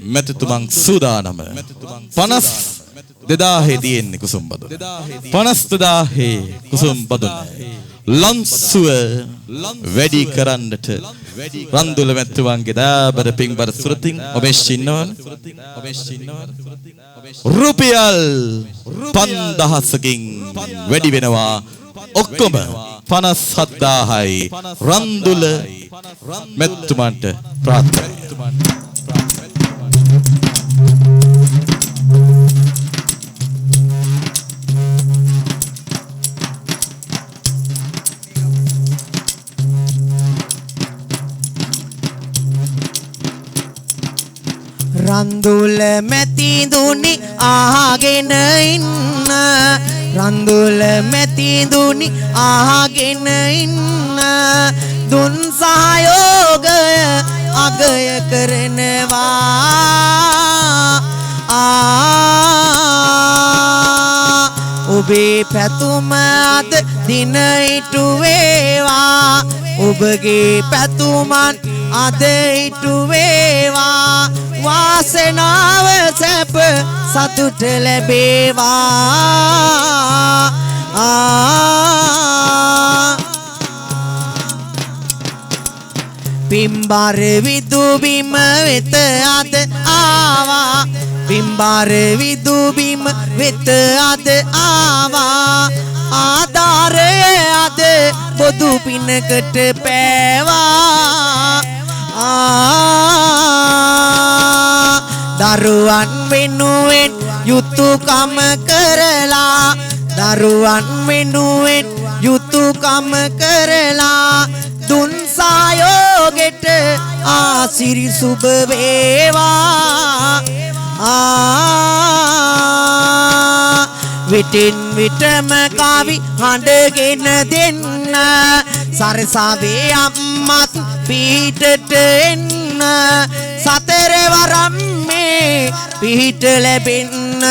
මැතිතුමන් සූදානම 52,000 තියෙන්නේ කුසුම් බදුන 52,000 කුසුම් බදුන ලන්සුව වැඩි කරන්නට රන්දුල මැතිතුමන්ගේ දාබර පින්බර සුරතින් ඔබෙස් ඉන්නවනේ රුපියල් 5,000කින් වැඩි වෙනවා ඔක්කොම 57,000යි රන්දුල මැතිතුමන්ට ප්‍රාර්ථනා රන්දුල මැතිඳුනි ආගෙන ඉන්න රන්දුල මැතිඳුනි ආගෙන ඉන්න දුන් සහයෝගය අගය කරනවා ඔබේ පැතුම අද දින ඉටු වේවා ඔබගේ පැතුමන් අද ඉටු වේවා වාසනාව සැප සතුට ලැබේවා පිම්බර විදු බිම වෙත අද ආවා පිම්බර විදු බිම වෙත අද ආවා ආධාරය අද බොදු පිනකට පෑවා දරුවන් වෙනුවෙන් යුතුයකම කරලා දරුවන් වෙනුවෙන් යුතුයකම කරලා දුන් සහයෝගෙට ආසිරි සුබ වේවා විටින් විටම කවි හඬගෙන දෙන්න සරසාවේ අම්මත් පිහිටට එන්න සතර වරම් මේ පිහිට ලැබෙන්න